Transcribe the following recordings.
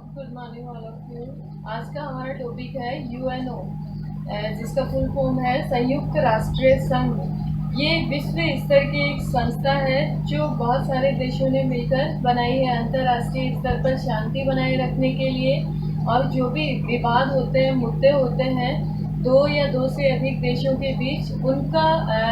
Good morning all of you. आज का हमारा टॉपिक है यूएनओ, जिसका फुल फॉर्म है संयुक्त राष्ट्र संघ। ये विश्व स्तर की एक संस्था है जो बहुत सारे देशों ने मिलकर बनाई है अंतर्राष्ट्रीय स्तर पर शांति बनाए रखने के लिए। और जो भी विवाद होते हैं, मुद्दे होते हैं दो या दो से अधिक देशों के बीच, उनका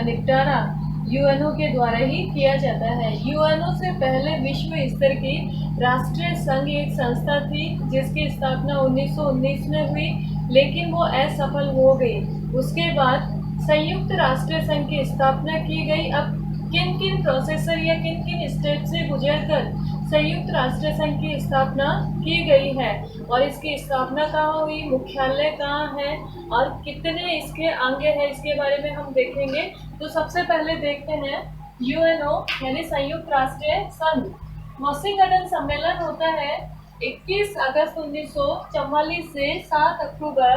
निपटारा यूएनओ के द्वारा ही किया जाता है। यूएनओ से पहले विश्व स्तर की राष्ट्रीय संघ एक संस्था थी जिसकी स्थापना 1919 में हुई, लेकिन वो असफल हो गई। उसके बाद संयुक्त राष्ट्र संघ की स्थापना की गई। अब किन किन प्रोसेसर या किन किन स्टेप से गुजरकर संयुक्त राष्ट्र संघ की स्थापना की गई है और इसकी स्थापना कहाँ हुई, मुख्यालय कहाँ है और कितने इसके अंग हैं, इसके बारे में हम देखेंगे। तो सबसे पहले देखते हैं यूएनओ यानी संयुक्त राष्ट्र संघ। वाशिंगटन सम्मेलन होता है 21 अगस्त 1944 से 7 अक्टूबर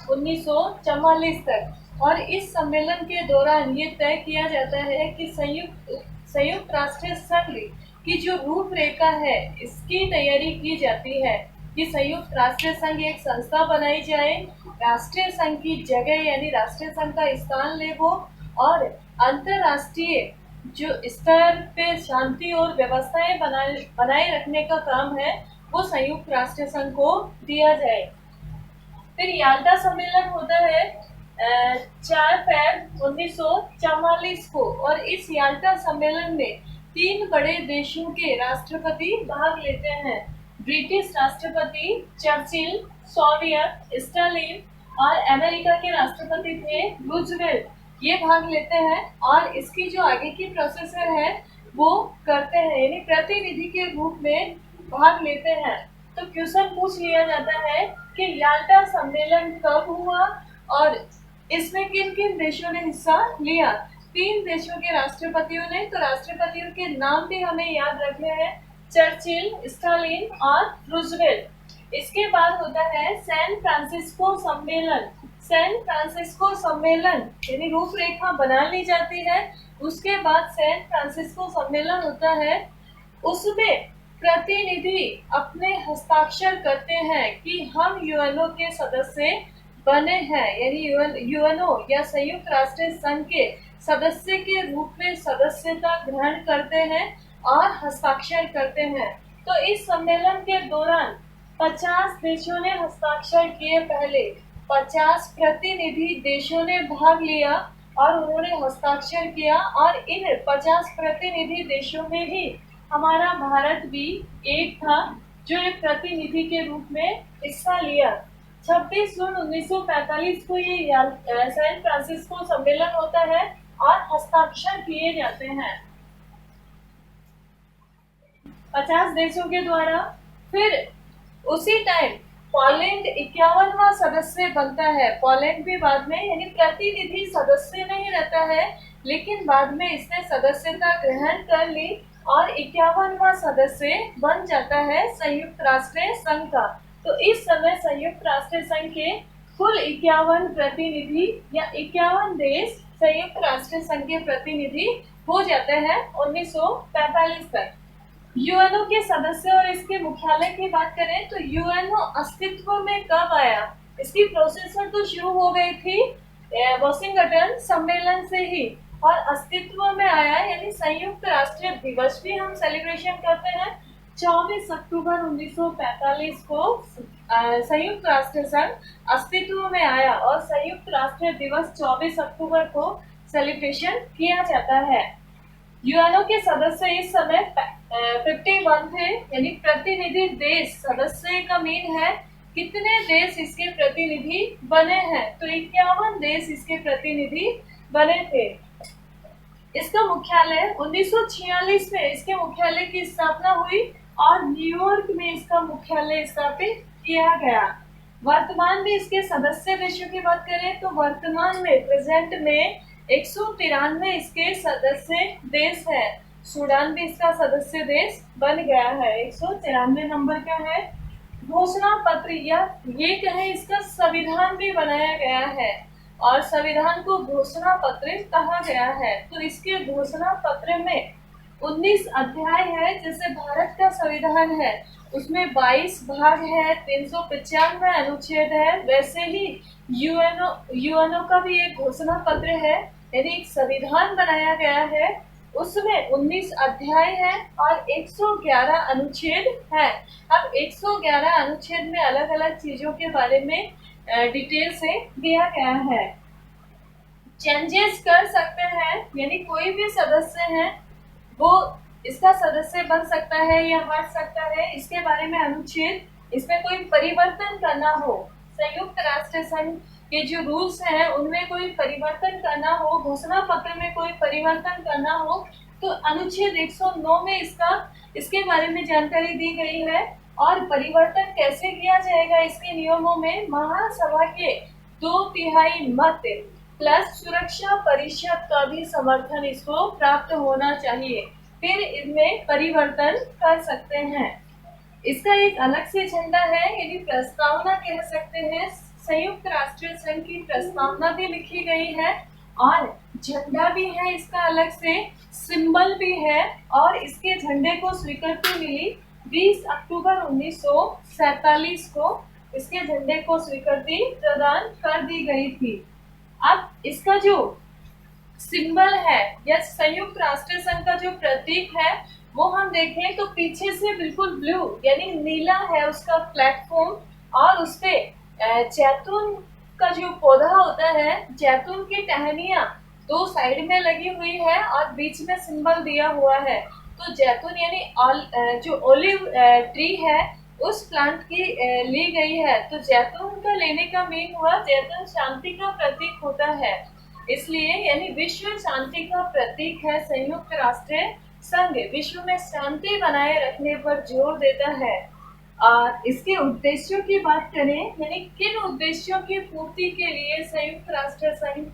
1944 तक। और इस सम्मेलन के दौरान ये तय किया जाता है कि संयुक्त राष्ट्र संघ की जो रूपरेखा है इसकी तैयारी की जाती है कि संयुक्त राष्ट्र संघ एक संस्था बनाई जाए, राष्ट्रीय संघ की जगह यानी राष्ट्रीय संघ का स्थान ले वो, और अंतरराष्ट्रीय जो स्तर पे शांति और व्यवस्थाएं बनाए रखने का काम है वो संयुक्त राष्ट्र संघ को दिया जाए। फिर याल्टा सम्मेलन होता है 4 फरवरी 1944 को, और इस याल्टा सम्मेलन में 3 बड़े देशों के राष्ट्रपति भाग लेते हैं। ब्रिटिश राष्ट्रपति चर्चिल, सोवियत स्टालिन और अमेरिका के राष्ट्रपति थे रूजवेल्ट, ये भाग लेते हैं। और इसकी जो आगे की प्रोसेसर है वो करते हैं, यानी प्रतिनिधि के रूप में भाग लेते हैं। तो क्वेश्चन पूछ लिया जाता है कि याल्टा सम्मेलन कब हुआ और इसमें किन किन देशों ने हिस्सा लिया। 3 देशों के राष्ट्रपतियों ने, तो राष्ट्रपतियों के नाम भी हमें याद रखने हैं, चर्चिल, स्टालिन और रूजवेल्ट। इसके बाद होता है सैन फ्रांसिस्को सम्मेलन। सैन फ्रांसिस्को सम्मेलन यानी रूपरेखा बना ली जाती है। उसके बाद सैन फ्रांसिस्को सम्मेलन होता है, उसमें प्रतिनिधि अपने हस्ताक्षर करते हैं कि हम यूएनओ के सदस्य बने हैं, यानी यूएनओ या संयुक्त राष्ट्र संघ के सदस्य के रूप में सदस्यता ग्रहण करते हैं और हस्ताक्षर करते हैं। तो इस सम्मेलन के दौरान 50 देशों ने हस्ताक्षर किए। पहले 50 प्रतिनिधि देशों ने भाग लिया और उन्होंने हस्ताक्षर किया, और इन 50 प्रतिनिधि देशों में ही हमारा भारत भी एक था जो एक प्रतिनिधि के रूप में हिस्सा लिया। 26 जून 1945 को ये सैन फ्रांसिस्को सम्मेलन होता है और हस्ताक्षर किए जाते हैं 50 देशों के द्वारा। फिर उसी टाइम पोलैंड 51वां सदस्य बनता है। पोलैंड भी बाद में, यानी प्रतिनिधि सदस्य नहीं रहता है, लेकिन बाद में इसने सदस्यता ग्रहण कर ली और 51वां सदस्य बन जाता है संयुक्त राष्ट्र संघ का। तो इस समय संयुक्त राष्ट्र संघ के कुल 51 प्रतिनिधि या 51 देश संयुक्त राष्ट्र संघ के प्रतिनिधि हो जाते हैं 1945 तक। यूएनओ के सदस्य और इसके मुख्यालय की बात करें तो यूएनओ अस्तित्व में कब आया, इसकी प्रोसेसर तो शुरू हो गई थी वाशिंगटन सम्मेलन से ही, और अस्तित्व में आया यानी संयुक्त राष्ट्र दिवस भी हम सेलिब्रेशन करते हैं 24 अक्टूबर 1945 को। संयुक्त राष्ट्र संघ अस्तित्व में आया और संयुक्त राष्ट्र दिवस 24 अक्टूबर को सेलिब्रेशन किया जाता है। यूएनओ के सदस्य इस समय 51 थे, यानी प्रतिनिधि देश सदस्य का मीन है कितने देश इसके प्रतिनिधि बने हैं, तो 51 देश इसके प्रतिनिधि बने थे। इसका मुख्यालय 1946 में इसके मुख्यालय की स्थापना हुई और न्यूयॉर्क में इसका मुख्यालय स्थापित किया गया। वर्तमान में इसके सदस्य देशों की बात करें तो वर्तमान में प्रेजेंट में 193 इसके सदस्य देश है। सूडान भी इसका सदस्य देश बन गया है, 193 नंबर का है। घोषणा पत्र या ये कहें इसका संविधान भी बनाया गया है और संविधान को घोषणा पत्र कहा गया है। तो इसके घोषणा पत्र में 19 अध्याय है, जैसे भारत का संविधान है उसमें 22 भाग है, 395 अनुच्छेद है। वैसे ही यूएनओ का भी एक घोषणा पत्र है, यानी एक संविधान बनाया गया है। उसमें 19 अध्याय है और 111 अनुच्छेद है। अब 111 अनुच्छेद में अलग अलग चीजों के बारे में डिटेल से दिया गया है। चेंजेस कर सकते हैं, यानी कोई भी सदस्य है वो इसका सदस्य बन सकता है या हट सकता है, इसके बारे में अनुच्छेद। इसमें कोई परिवर्तन करना हो, संयुक्त राष्ट्र संघ के जो रूल्स हैं उनमें कोई परिवर्तन करना हो, घोषणा पत्र में कोई परिवर्तन करना हो, तो अनुच्छेद 109 में इसके बारे में जानकारी दी गई है। और परिवर्तन कैसे किया जाएगा इसके नियमों में, महासभा के 2/3 मत प्लस सुरक्षा परिषद का भी समर्थन इसको प्राप्त होना चाहिए, फिर इनमें परिवर्तन कर सकते हैं। इसका एक अलग से झंडा है, यदि प्रस्तावना कह सकते हैं, संयुक्त राष्ट्र संघ की प्रस्तावना भी लिखी गई है और झंडा भी है इसका अलग से, सिंबल भी है। और इसके झंडे को स्वीकृति मिली 20 अक्टूबर 1947 को, इसके झंडे को स्वीकृति प्रदान कर दी गई थी। अब इसका जो सिंबल है या संयुक्त राष्ट्र संघ का जो प्रतीक है वो हम देखें तो पीछे से बिल्कुल ब्लू यानी नीला है उसका प्लेटफॉर्म, और उसपे जैतून का जो पौधा होता है, जैतून की टहनियां 2 साइड में लगी हुई है और बीच में सिंबल दिया हुआ है। तो जैतून यानी जो ओलिव ट्री है उस प्लांट की ली गई है। तो जैतून का लेने का मीन हुआ, जैतून शांति का प्रतीक होता है, इसलिए यानी विश्व शांति का प्रतीक है संयुक्त राष्ट्र संघ, विश्व में शांति बनाए रखने पर जोर देता है। और इसके उद्देश्यों की बात करें, यानी किन उद्देश्यों की पूर्ति के लिए संयुक्त राष्ट्र संघ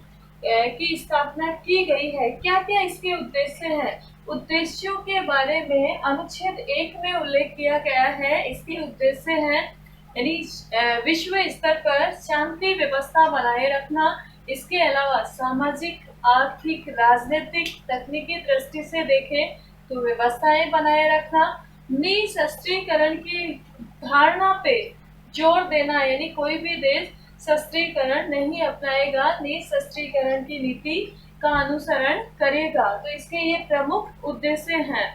की स्थापना की गई है, क्या क्या इसके उद्देश्य हैं, उद्देश्यों के बारे में अनुच्छेद 1 में उल्लेख किया गया है। इसके उद्देश्य हैं यानी विश्व स्तर पर शांति व्यवस्था बनाए रखना, इसके अलावा सामाजिक, आर्थिक, राजनीतिक, तकनीकी दृष्टि से देखें तो व्यवस्थाएं बनाए रखना, निशस्त्रीकरण की धारणा पे जोर देना, यानी कोई भी देश शस्त्रीकरण नहीं अपनाएगा, निशस्त्रीकरण की नीति का अनुसरण करेगा। तो इसके ये प्रमुख उद्देश्य हैं।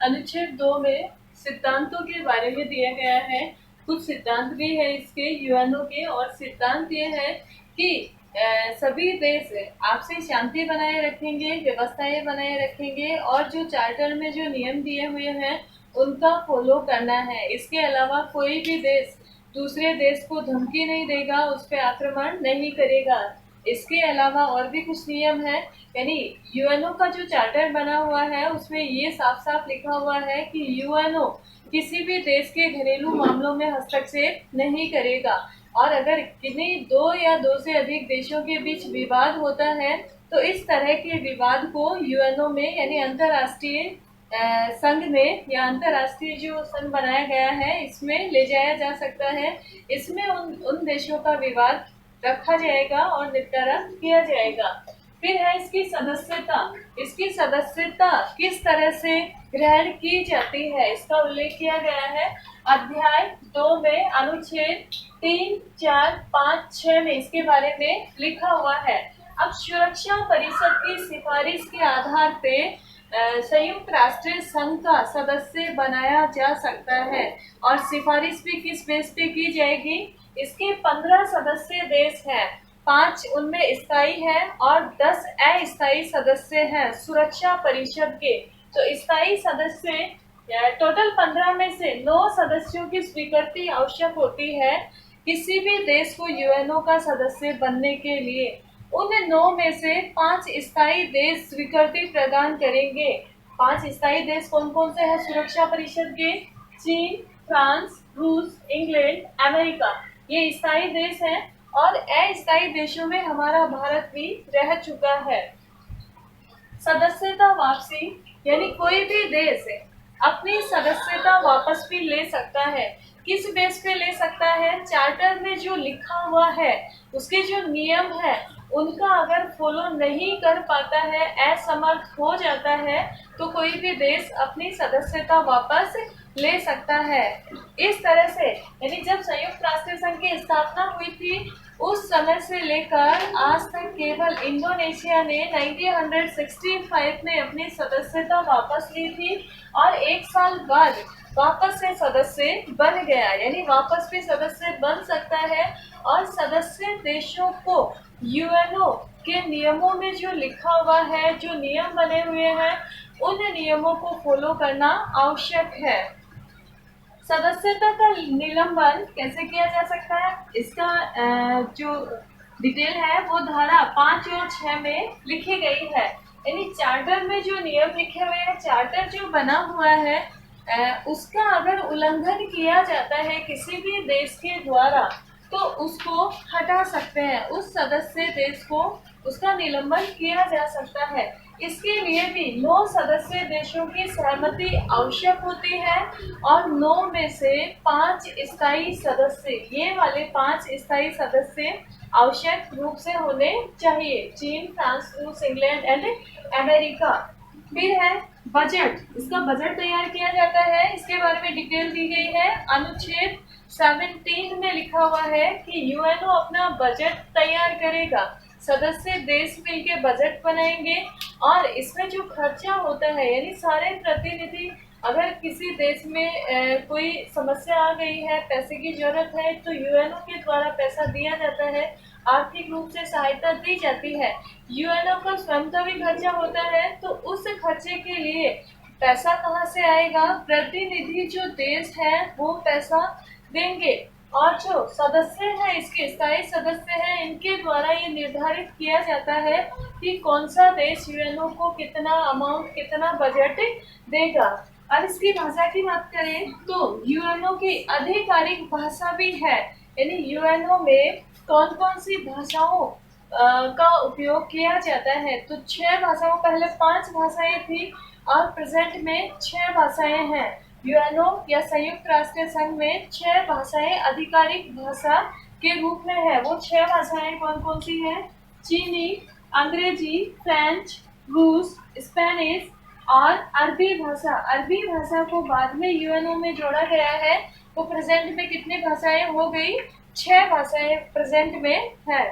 अनुच्छेद 2 में सिद्धांतों के बारे में दिया गया है, कुछ सिद्धांत भी है इसके यूएनओ के, और सिद्धांत ये है कि सभी देश आपसी शांति बनाए रखेंगे, व्यवस्थाएं बनाए रखेंगे और जो चार्टर में जो नियम दिए हुए हैं उनका फॉलो करना है। इसके अलावा कोई भी देश दूसरे देश को धमकी नहीं देगा, उस पर आक्रमण नहीं करेगा। इसके अलावा और भी कुछ नियम है, यानी यूएनओ का जो चार्टर बना हुआ है उसमें ये साफ साफ लिखा हुआ है कि यूएनओ किसी भी देश के घरेलू मामलों में हस्तक्षेप नहीं करेगा, और अगर किन्हीं 2 या 2 से अधिक देशों के बीच विवाद होता है तो इस तरह के विवाद को यूएनओ में यानी अंतर्राष्ट्रीय संघ में या अंतर्राष्ट्रीय जो संघ बनाया गया है इसमें ले जाया जा सकता है। इसमें उन देशों का विवाद रखा जाएगा और निपटारा किया जाएगा। फिर है इसकी सदस्यता, इसकी सदस्यता किस तरह से ग्रहण की जाती है इसका उल्लेख किया गया है अध्याय 2 में, अनुच्छेद 3, 4, 5, 6 में इसके बारे में लिखा हुआ है। अब सुरक्षा परिषद की सिफारिश के आधार पे संयुक्त राष्ट्र संघ का सदस्य बनाया जा सकता है, और सिफारिश भी किस बेस पे की जाएगी, इसके 15 सदस्य देश हैं, 5 उनमें स्थायी है और 10 अस्थायी सदस्य हैं सुरक्षा परिषद के। तो स्थायी सदस्य टोटल 15 में से 9 सदस्यों की स्वीकृति आवश्यक होती है किसी भी देश को यूएनओ का सदस्य बनने के लिए। उन 9 में से 5 स्थायी देश स्वीकृति प्रदान करेंगे। 5 स्थायी देश कौन कौन से हैं सुरक्षा परिषद के? चीन, फ्रांस, रूस, इंग्लैंड, अमेरिका, ये स्थायी देश हैं। और अस्थायी देशों में हमारा भारत भी रह चुका है। सदस्यता वापसी, यानी कोई भी देश अपनी सदस्यता वापस भी ले सकता है। किस बेस पे ले सकता है? चार्टर में जो लिखा हुआ है उसके जो नियम है उनका अगर फॉलो नहीं कर पाता है, असमर्थ हो जाता है, तो कोई भी देश अपनी सदस्यता वापस ले सकता है। इस तरह से यानी जब संयुक्त राष्ट्र संघ की स्थापना हुई थी उस समय से लेकर आज तक केवल इंडोनेशिया ने 1965 में अपनी सदस्यता वापस ली थी और एक साल बाद वापस से सदस्य बन गया, यानी वापस भी सदस्य बन सकता है। और सदस्य देशों को यूएनओ के नियमों में जो लिखा हुआ है, जो नियम बने हुए हैं, उन नियमों को फॉलो करना आवश्यक है। सदस्यता का निलंबन कैसे किया जा सकता है, इसका जो डिटेल है वो धारा 5 और 6 में लिखी गई है। यानी चार्टर में जो नियम लिखे हुए हैं, चार्टर जो बना हुआ है उसका अगर उल्लंघन किया जाता है किसी भी देश के द्वारा तो उसको हटा सकते हैं, उस सदस्य देश को उसका निलंबन किया जा सकता है। इसके लिए भी 9 सदस्य देशों की सहमति आवश्यक होती है और 9 में से 5 स्थायी सदस्य, ये वाले 5 स्थायी सदस्य आवश्यक रूप से होने चाहिए। चीन, फ्रांस, रूस, इंग्लैंड एंड अमेरिका। फिर है बजट, इसका बजट तैयार किया जाता है, इसके बारे में डिटेल दी गई है। अनुच्छेद 17 में लिखा हुआ है कि यूएनओ अपना बजट तैयार करेगा, सदस्य देश मिलकर बजट बनाएंगे और इसमें जो खर्चा होता है, यानी सारे प्रतिनिधि, अगर किसी देश में कोई समस्या आ गई है, पैसे की जरूरत है, तो यूएनओ के द्वारा पैसा दिया जाता है, आर्थिक रूप से सहायता दी जाती है। यूएनओ का स्वयं का भी खर्चा होता है, तो उस खर्चे के लिए पैसा कहाँ से आएगा, प्रतिनिधि जो देश है वो पैसा देंगे। और जो सदस्य हैं, इसके स्थायी सदस्य हैं, इनके द्वारा ये निर्धारित किया जाता है कि कौन सा देश यूएनओ को कितना अमाउंट, कितना बजट देगा। अब इसकी भाषा की बात करें तो यूएनओ की आधिकारिक भाषा भी है, यानी यूएनओ में कौन कौन सी भाषाओं का उपयोग किया जाता है। तो 6 भाषाओं, पहले 5 भाषाएं थी और प्रेजेंट में 6 भाषाएं हैं। यूएनओ या संयुक्त राष्ट्र संघ में 6 भाषाएं आधिकारिक भाषा के रूप में है। वो 6 भाषाएं कौन कौन सी हैं? चीनी, अंग्रेजी, फ्रेंच, रूस, स्पेनिश और अरबी भाषा। अरबी भाषा को बाद में यूएनओ में जोड़ा गया है। तो प्रेजेंट में कितनी भाषाएं हो गई? 6 भाषाएं प्रेजेंट में है।